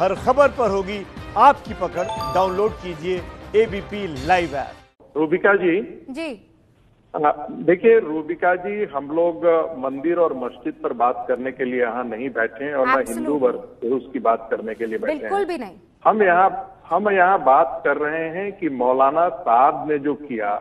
हर खबर पर होगी आपकी पकड़। डाउनलोड कीजिए एबीपी लाइव ऐप। रूबिका जी देखिए रूबिका जी, हम लोग मंदिर और मस्जिद पर बात करने के लिए यहाँ नहीं बैठे हैं और न हिंदू वर्ग उसकी बात करने के लिए बैठे हैं। बिल्कुल भी नहीं। हम यहाँ बात कर रहे हैं कि मौलाना साद ने जो किया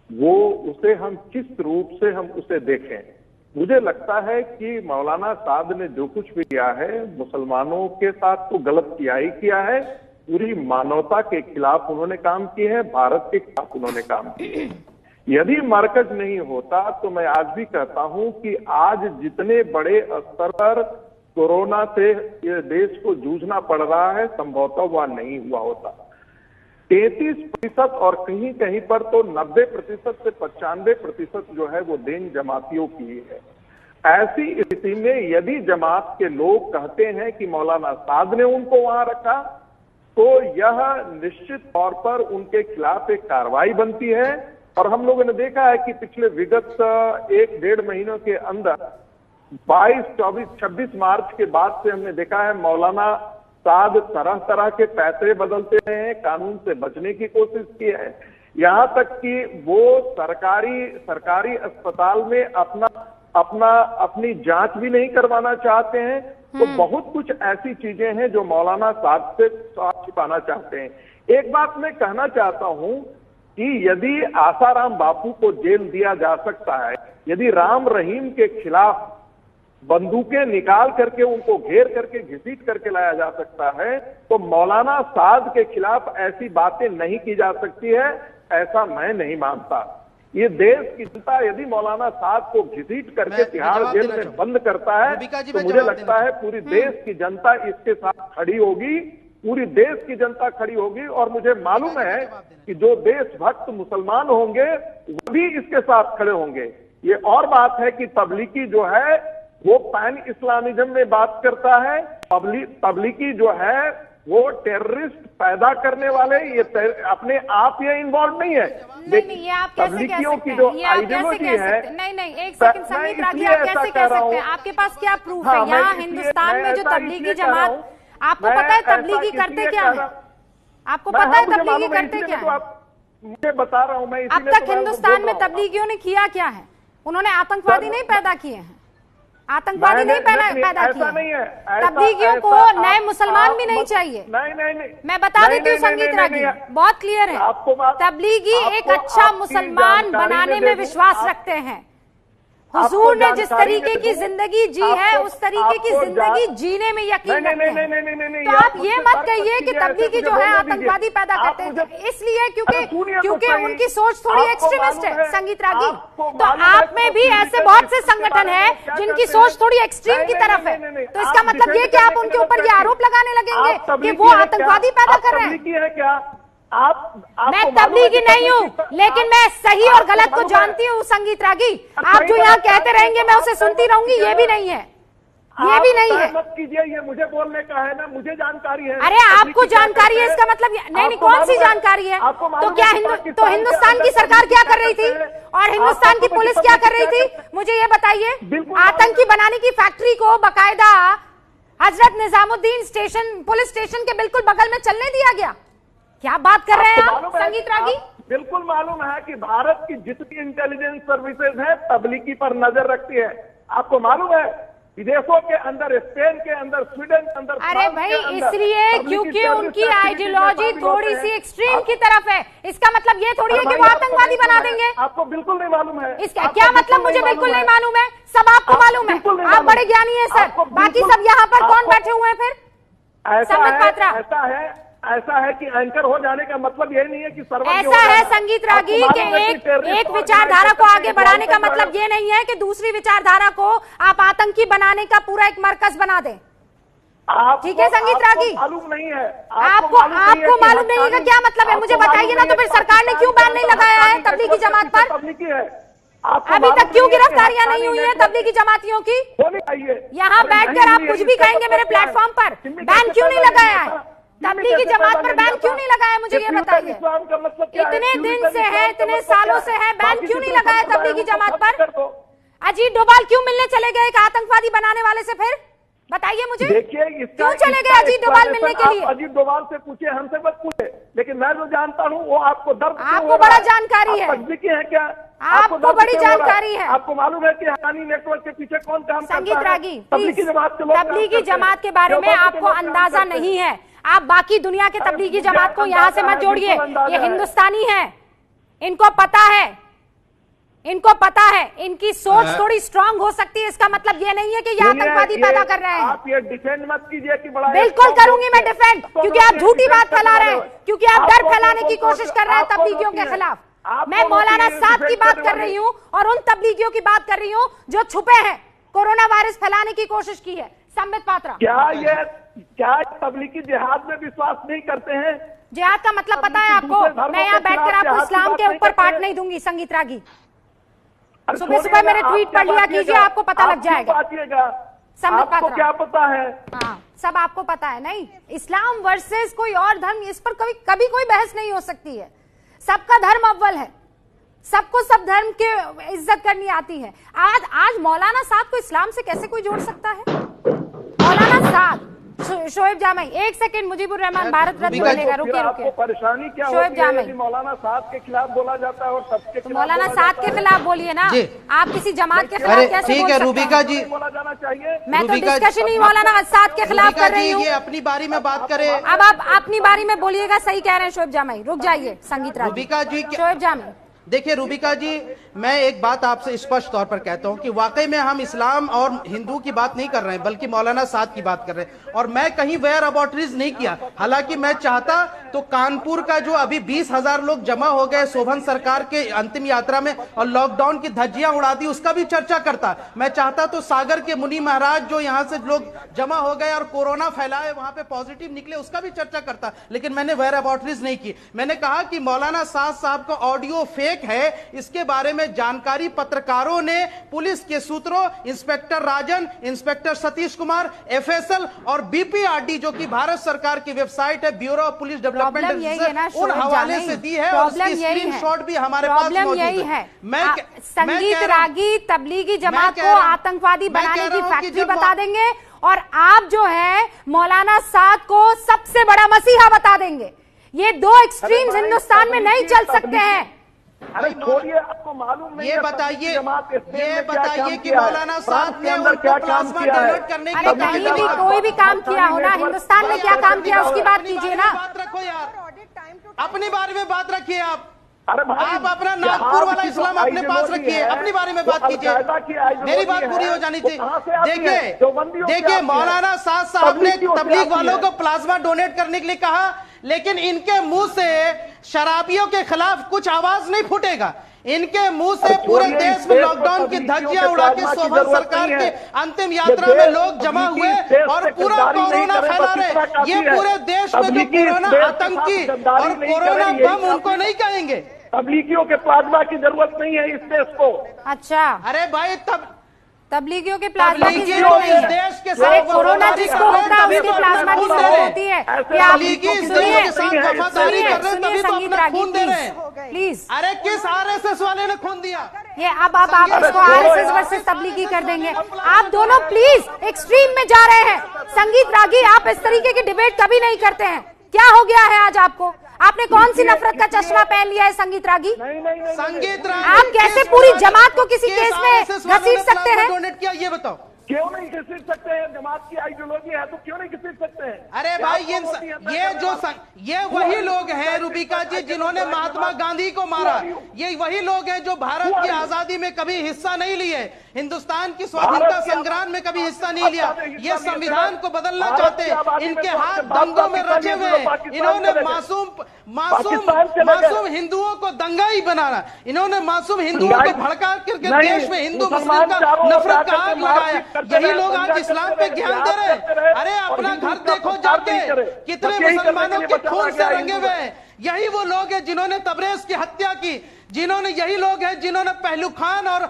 वो उसे हम किस रूप से हम उसे देखें। मुझे लगता है कि मौलाना साद ने जो कुछ भी किया है मुसलमानों के साथ तो गलत किया ही किया है, पूरी मानवता के खिलाफ उन्होंने काम किए हैं, भारत के खिलाफ उन्होंने काम किए हैं। यदि मरकज नहीं होता तो मैं आज भी कहता हूं कि आज जितने बड़े स्तर पर कोरोना से ये देश को जूझना पड़ रहा है संभवतः वह नहीं हुआ होता। 33% और कहीं कहीं पर तो 90% से 95% जो है वो देन जमातियों की है। ऐसी स्थिति में यदि जमात के लोग कहते हैं कि मौलाना साद ने उनको वहां रखा तो यह निश्चित तौर पर उनके खिलाफ एक कार्रवाई बनती है। और हम लोगों ने देखा है कि पिछले विगत 1-1.5 महीनों के अंदर 22, 24, 26 मार्च के बाद से हमने देखा है मौलाना साद तरह तरह के पैसे बदलते रहे हैं, कानून से बचने की कोशिश की है। यहां तक कि वो सरकारी अस्पताल में अपनी जांच भी नहीं करवाना चाहते हैं। तो बहुत कुछ ऐसी चीजें हैं जो मौलाना साद से छिपाना चाहते हैं। एक बात मैं कहना चाहता हूं कि यदि आसाराम बापू को जेल दिया जा सकता है, यदि राम रहीम के खिलाफ बंदूकें निकाल करके उनको घेर करके घसीट करके लाया जा सकता है, तो मौलाना साद के खिलाफ ऐसी बातें नहीं की जा सकती है, ऐसा मैं नहीं मानता। ये देश की जनता यदि मौलाना साद को घसीट करके तिहाड़ जेल में बंद करता है तो मुझे लगता है पूरी देश की जनता इसके साथ खड़ी होगी, पूरी देश की जनता खड़ी होगी। और मुझे मालूम है कि जो देशभक्त मुसलमान होंगे वो भी इसके साथ खड़े होंगे। ये और बात है कि तबलीगी जो है वो पैन इस्लामिज्म में बात करता है। तबलीगी जो है वो टेररिस्ट पैदा करने वाले, ये अपने आप ये इन्वॉल्व नहीं है। नहीं, ये आप कैसे कह सकते हैं? ये आप कैसे कह सकते हैं? नहीं, एक सेकंड संगीत रागी, आप कैसे कह सकते हैं? आपके पास क्या प्रूफ है? यहाँ हिंदुस्तान में जो तबलीगी जमात, आपको पता है तबलीगी करते क्या है? आपको पता है तबलीगी करते क्या है? मुझे बता रहा हूं मैं। अब तक हिंदुस्तान में तबलीगियों ने किया क्या है? उन्होंने आतंकवादी नहीं पैदा किए हैं, आतंकवादी नहीं पैदा किए। तबलीगियों को नए मुसलमान भी नहीं चाहिए। नहीं, मैं बता देती हूँ संगीत रागी, बहुत क्लियर है। तबलीगी एक अच्छा मुसलमान बनाने में विश्वास रखते हैं। हुजूर ने जिस तरीके की जिंदगी जी है उस तरीके की जिंदगी जीने में यकीन रखते हैं। तो आप ये मत कहिए कि तबलीगी जो है आतंकवादी पैदा करते हैं, इसलिए क्योंकि उनकी सोच थोड़ी एक्सट्रीमिस्ट है संगीत रागी। तो आप में भी ऐसे बहुत से संगठन हैं जिनकी सोच थोड़ी एक्सट्रीम की तरफ है। तो इसका मतलब ये कि आप उनके ऊपर ये आरोप लगाने लगेंगे कि वो आतंकवादी पैदा कर रहे हैं। मैं तबलीगी नहीं हूँ, लेकिन मैं सही और गलत को जानती हूँ संगीत रागी। आप जो यहाँ कहते रहेंगे मैं उसे सुनती रहूंगी, ये भी नहीं है, ये भी नहीं है। मत कीजिए, ये मुझे बोलने का है ना, मुझे जानकारी है। अरे आपको जानकारी है इसका मतलब नहीं, कौन सी जानकारी है? तो क्या हिंदुस्तान की सरकार क्या कर रही थी और हिंदुस्तान की पुलिस क्या कर रही थी? मुझे ये बताइए। आतंकी बनाने की फैक्ट्री को बाकायदा हजरत निजामुद्दीन पुलिस स्टेशन के बिल्कुल बगल में चलने दिया गया। क्या बात कर रहे हैं आप संगीत रागी? बिल्कुल मालूम है कि भारत की जितनी इंटेलिजेंस सर्विसेज है तबलीगी पर नजर रखती है। आपको मालूम है विदेशों के अंदर, स्पेन के अंदर, स्वीडन के अंदर। अरे भाई इसलिए क्योंकि उनकी आइडियोलॉजी थोड़ी सी एक्सट्रीम की तरफ है। इसका मतलब ये थोड़ी है कि वो आतंकवादी बना देंगे। आपको बिल्कुल नहीं मालूम है इसका क्या मतलब? मुझे बिल्कुल नहीं मालूम है, सब आपको मालूम है। आप बड़े ज्ञानी है सर, बाकी सब यहाँ पर कौन बैठे हुए हैं फिर? ऐसा है कि एंकर हो जाने का मतलब ये नहीं है कि ऐसा है संगीत रागी कि एक विचारधारा को आगे बढ़ाने का मतलब ये नहीं है कि दूसरी विचारधारा को आप आतंकी बनाने का पूरा एक मरकज बना दें। ठीक है संगीत रागी, मालूम नहीं है आपको मालूम नहीं है का क्या मतलब है? मुझे बताइए ना। तो फिर सरकार ने क्यों बैन नहीं लगाया है तबलीगी जमात पर? अभी तक क्यों गिरफ्तारियां नहीं हुई है तबलीगी जमातियों की? यहाँ बैठकर आप कुछ भी कहेंगे मेरे प्लेटफॉर्म पर, बैन क्यों नहीं लगाया है? तबलीगी जमात पर बैन क्यों नहीं लगाया? मुझे ये बताइए। इतने दिन से है, इतने सालों से है, बैन क्यों नहीं लगाया तबलीगी जमात पर? अजीत डोभाल क्यों मिलने चले गए एक आतंकवादी बनाने वाले से? फिर बताइए मुझे। देखिए क्यों चले गए अजीत डोभाल मिलने के लिए? अजीत डोभाल से पूछे, हमसे मत पूछे। लेकिन मैं जो जानता हूँ वो आपको दर्द, आपको बड़ा जानकारी है, तब्लीगी है क्या? आपको बड़ी जानकारी है। आपको मालूम है कि हक्कानी नेटवर्क के पीछे कौन काम करता है? संगीत रागी, तब्लीगी जमात के लोग, तब्लीगी जमात के बारे में आपको अंदाजा नहीं है। आप बाकी दुनिया के तब्लीगी जमात को यहाँ से मत जोड़िए, ये हिंदुस्तानी है, इनको पता है, इनको पता है। इनकी सोच थोड़ी स्ट्रांग हो सकती है, इसका मतलब ये नहीं है कि ये आतंकवादी पैदा कर रहे हैं। आप ये डिफेंड मत कीजिए कि बड़ा, बिल्कुल करूंगी मैं डिफेंड, क्योंकि आप झूठी बात फैला रहे हैं, क्योंकि आप डर फैलाने की कोशिश कर रहे हैं तब्लीगियों के खिलाफ। मैं मौलाना साद की बात कर रही हूँ और उन तब्लीगियों की बात कर रही हूँ जो छुपे हैं, कोरोना वायरस फैलाने की कोशिश की है। संबित पात्रा, क्या तब्लीगी जिहाद में विश्वास नहीं करते हैं? जिहाद का मतलब पता है आपको? मैं यहाँ बैठकर आपको इस्लाम के ऊपर पाठ नहीं दूंगी संगीत रागी। सुबह सुबह मेरे ट्वीट पढ़ लिया कीजिए, आपको पता लग जाएगा। आपको क्या पता है? हाँ, सब आपको पता है। नहीं, इस्लाम वर्सेस कोई और धर्म, इस पर कभी कोई बहस नहीं हो सकती है। सबका धर्म अव्वल है, सबको सब धर्म के इज्जत करनी आती है। आज मौलाना साद को इस्लाम से कैसे कोई जोड़ सकता है? मौलाना साद, शोएब जामई, एक सेकंड, मुजीबुर रहमान भारत रत्न मिलेगा, रुकिए रुकिए। परेशानी क्या शोएब जामई, मौलाना साद के खिलाफ बोला जाता है और सबके खिलाफ, मौलाना साद के खिलाफ बोलिए ना, आप किसी जमात के खिलाफ कैसे ठीक है रूबिका जी, बोला जाना चाहिए। मैं तो डिस्कशन ही मौलाना साद के खिलाफ कर रही हूँ। ये अपनी बारी में बात करें। अब आप अपनी बारी में बोलिएगा, सही कह रहे हैं शोएब जामई। रुक जाइए संगीत रागी। रूबिका जी, शोएब जामई, देखिए रूबिका जी, मैं एक बात आपसे स्पष्ट तौर पर कहता हूं कि वाकई में हम इस्लाम और हिंदू की बात नहीं कर रहे हैं, बल्कि मौलाना साद की बात कर रहे हैं। और मैं कहीं वेयर अबॉर्टरीज नहीं किया। हालांकि मैं चाहता तो कानपुर का जो अभी 20,000 लोग जमा हो गए शोभन सरकार के अंतिम यात्रा में और लॉकडाउन की धज्जियां उड़ा दी, उसका भी चर्चा करता। मैं चाहता तो सागर के मुनि महाराज जो यहां से लोग जमा हो गए और कोरोना फैलाए, वहां पे पॉजिटिव निकले, उसका भी चर्चा करता। लेकिन मैंने वेयर अबॉर्टरीज नहीं की। मैंने कहा कि मौलाना साद साहब का ऑडियो फेक है, इसके बारे में जानकारी पत्रकारों ने, पुलिस के सूत्रों, इंस्पेक्टर राजन, इंस्पेक्टर सतीश कुमार, एफएसएल और बीपीआरडी जो कि भारत सरकार की वेबसाइट है, ब्यूरो ऑफ पुलिस डेवलपमेंट, उन हवाले से दी है और उसकी स्क्रीनशॉट भी हमारे पास मौजूद है। संगीत रागी तबलीगी जमात को आतंकवादी बनाने की फैक्ट्री बता देंगे और आप जो है मौलाना साद को सबसे बड़ा मसीहा बता देंगे। ये दो एक्सट्रीम्स हिंदुस्तान में नहीं चल सकते हैं। अरे छोड़िए, आपको मालूम नहीं। ये बताइए कि मौलाना साहब ने उनको प्लाज्मा डोनेट करने के लिए कहीं भी कोई भी काम किया हो ना, हिंदुस्तान में क्या काम किया उसकी बात कीजिए ना। बात रखो यार, अपनी बारे में बात रखिए। आप अपना नागपुर वाला इस्लाम अपने पास रखिए, अपनी बारे में बात कीजिए। मेरी बात पूरी हो जानी चाहिए। देखिए मौलाना साद साहब ने तबलीग वालों को प्लाज्मा डोनेट करने के लिए कहा, लेकिन इनके मुंह से शराबियों के खिलाफ कुछ आवाज नहीं फूटेगा। इनके मुंह से पूरे देश में लॉकडाउन की धज्जियां उड़ा के शोभन सरकार के अंतिम यात्रा में लोग जमा हुए और पूरा कोरोना फैला रहे। ये पूरे देश में जो कोरोना आतंकी और कोरोना बम, उनको नहीं कहेंगे। तबलीगियों के प्लाज्मा की जरूरत नहीं है इस देश को। अच्छा, अरे भाई तबलीगियों के प्लाज्मा की जरूरत नहीं है। देश के अरे कोरोना जिसको होता है उसके प्लाज्मा की जरूरत होती है। संगीत रागी प्लीज। अरे किस आरएसएस वाले ने खून दिया? ये अब आप इसको आरएसएस वर्सेस तबलीगी कर देंगे। आप दोनों प्लीज एक्सट्रीम में जा रहे हैं। संगीत रागी, आप इस तरीके की डिबेट कभी नहीं करते हैं। क्या हो गया है आज आपको? आपने कौन सी नफरत का चश्मा पहन लिया है संगीत रागी? संगीत रागी, आप कैसे पूरी जमात को किसी केस में घसीट सकते हैं? डोनेट किया ये बताओ। क्यों नहीं घसीट सकते हैं? जमात की आइडियोलॉजी है तो क्यों नहीं घसीट सकते हैं? अरे भाई ये वही लोग हैं रूबिका जी जिन्होंने महात्मा गांधी को मारा। ये वही लोग हैं जो भारत की आजादी में कभी हिस्सा नहीं लिए, हिंदुस्तान की स्वाधीनता संग्राम में कभी हिस्सा नहीं लिया। ये संविधान को बदलना चाहते, इनके हाथ दंगों में रचे हुए हैं। इन्होंने मासूम हिंदुओं को दंगाई बनाना, इन्होंने मासूम हिंदुओं को भड़का करके देश में हिंदू मुस्लिम का नफरत का आग लगाया। यही लोग आज इस्लाम पे ज्ञान दे रहे हैं। अरे अपना घर देखो जाके, कितने मुसलमानों के खून से रंगे हुए हैं। यही वो लोग हैं जिन्होंने तबरेज की हत्या की, यही लोग हैं जिन्होंने पहलू खान और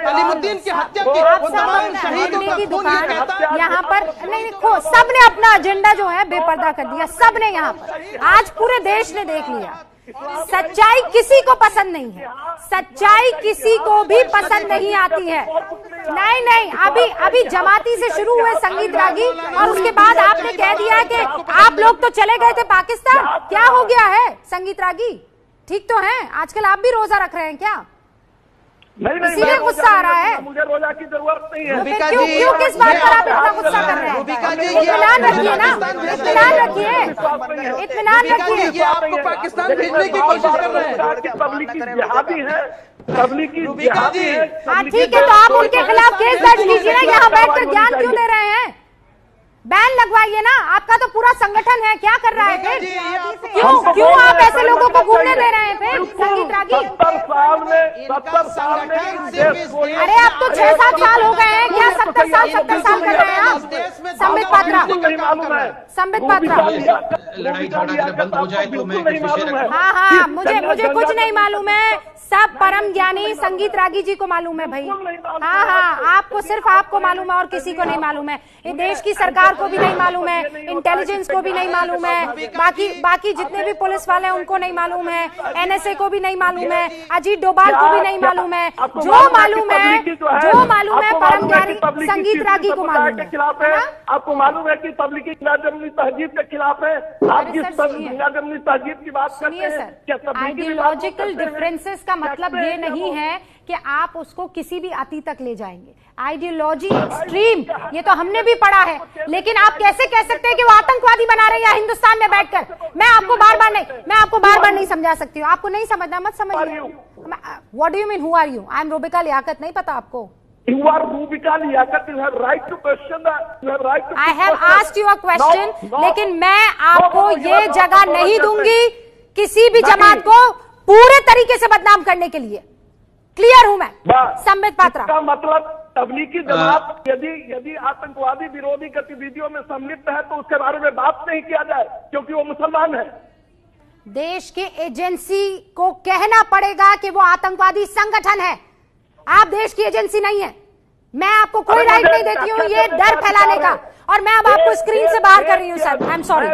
अलीमुद्दीन की हत्या की। वो तमाम शहीदों का खून ये कहता है। यहाँ पर नहीं, सबने अपना एजेंडा जो है बेपर्दा कर दिया। सबने यहाँ पर आज पूरे देश ने देख लिया सच्चाई किसी को पसंद नहीं है, सच्चाई किसी को भी पसंद नहीं आती है। नहीं, अभी जमाती से शुरू हुए संगीत रागी और उसके बाद आपने कह दिया कि आप लोग तो चले गए थे पाकिस्तान। क्या हो गया है संगीत रागी? ठीक तो हैं? आजकल आप भी रोजा रख रहे हैं क्या? नहीं, इसीलिए गुस्सा आ रहा है। मुझे रोजा की जरूरत नहीं है। क्यों किस बात पर आप इतना गुस्सा कर रहे हैं? इत्मीनान रखिए ना, इत्मीनान रखिए, इत्मीनान रखिए। ये आपको पाकिस्तान भेजने की कोशिश कर रहे हैं। तबलीगी जिहादी है, तबलीगी जिहादी है। हाँ ठीक है, तो आप उनके खिलाफ केस दर्ज कीजिए ना। यहाँ बैठकर ज्ञान क्यों दे रहे हैं? बैन लगवाइए ना। आपका तो पूरा संगठन है, क्या कर रहा है फिर? क्यों आप ऐसे लोगों को घूमने दे रहे हैं फिर संगीत रागी? 70 साल में अरे अब तो 6-7 साल हो गए हैं। क्या 70 साल कर रहे हैं आप? संबित पात्रा, संबित पात्रा। लड़ाई झगड़ा बंद हो जाए तो मैं हाँ, मुझे कुछ नहीं मालूम है। सब परम ज्ञानी संगीत रागी जी को मालूम है भाई। हाँ, आपको सिर्फ आपको मालूम है और किसी को नहीं मालूम है। ये देश की सरकार को भी नहीं मालूम है, इंटेलिजेंस को भी नहीं मालूम है, बाकी जितने भी पुलिस वाले हैं उनको नहीं मालूम है, एनएसए को भी नहीं मालूम है, अजीत डोभाल को भी नहीं मालूम है। जो मालूम है परम ज्ञानी संगीत रागी को मालूम है। आपको मालूम है कि तबलीगी जमनी तहजीब के खिलाफ है। आप किस जमनी तहजीब की बात करते हैं? आइडियोलॉजिकल डिफरेंसेस का मतलब ये नहीं है कि आप उसको किसी भी अति तक ले जाएंगे। आइडियोलॉजी एक्सट्रीम, ये तो हमने भी पढ़ा है, लेकिन आप कैसे कह सकते हैं कि वो आतंकवादी बना रहे हैं हिंदुस्तान में बैठकर? मैं आपको बार बार नहीं समझा सकती हूँ। आपको नहीं समझना, मत समझिए। What do you mean? Who are you? I am Rubika Liyaquat. नहीं पता आपको? You are Rubika Liaquat. You have right to question that. You have right to. I have asked you a question, लेकिन मैं आपको ये जगह नहीं दूंगी किसी भी जमात को पूरे तरीके से बदनाम करने के लिए। क्लियर हूं मैं, संबित पात्रा। इसका मतलब तबलीगी जमात यदि आतंकवादी विरोधी गतिविधियों में सम्मिलित है तो उसके बारे में बात नहीं किया जाए, क्योंकि वो मुसलमान है। देश के एजेंसी को कहना पड़ेगा कि वो आतंकवादी संगठन है। आप देश की एजेंसी नहीं है। मैं आपको कोई राइट नहीं देती हूँ ये डर फैलाने का, और मैं अब आपको स्क्रीन से बाहर कर रही हूँ सर। I am sorry.